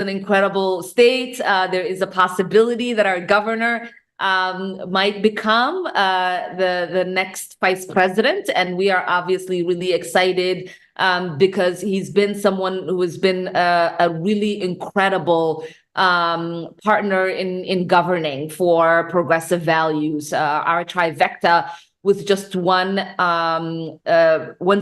an incredible state. There is a possibility that our governor might become the next vice president. And we are obviously really excited because he's been someone who has been a really incredible partner in governing for progressive values. Our trifecta with just one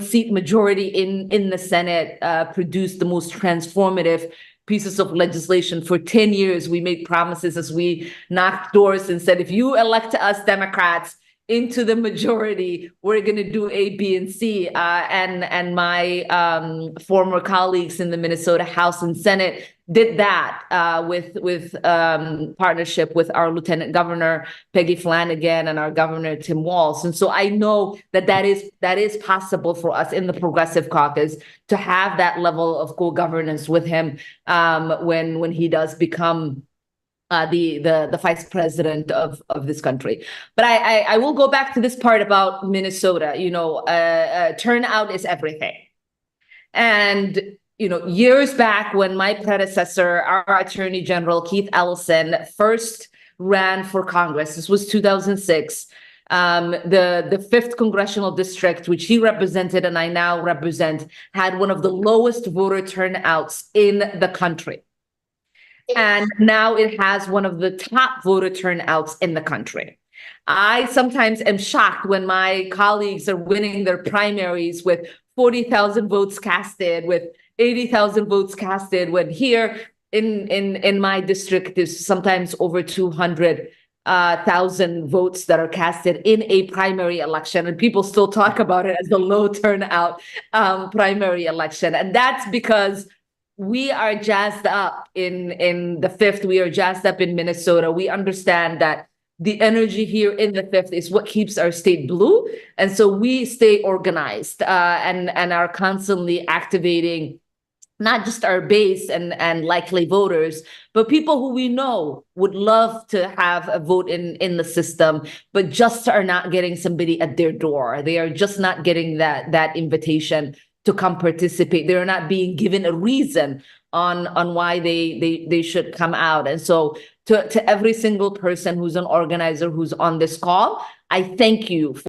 seat majority in the Senate produced the most transformative pieces of legislation. For 10 years, we made promises as we knocked doors and said, if you elect us Democrats into the majority, we're going to do A, B, and C. And my former colleagues in the Minnesota House and Senate did that with partnership with our Lieutenant Governor Peggy Flanagan and our Governor Tim Walz. And so I know that is possible for us in the Progressive Caucus to have that level of co-governance with him when he does become the vice president of this country. But I will go back to this part about Minnesota. Turnout is everything. And years back when my predecessor, our Attorney General, Keith Ellison, first ran for Congress, this was 2006, the 5th Congressional District, which he represented and I now represent, had one of the lowest voter turnouts in the country. And now it has one of the top voter turnouts in the country. I sometimes am shocked when my colleagues are winning their primaries with 40,000 votes casted, with 80,000 votes casted, when here in my district, there's sometimes over 200,000 votes that are casted in a primary election. And people still talk about it as the low turnout primary election. And that's because we are jazzed up in the 5th. We are jazzed up in Minnesota. We understand that the energy here in the 5th is what keeps our state blue. And so we stay organized and are constantly activating not just our base and likely voters, but people who we know would love to have a vote in the system, but just are not getting somebody at their door. They are just not getting that invitation to come participate. They're not being given a reason on why they should come out. And so to every single person who's an organizer who's on this call, I thank you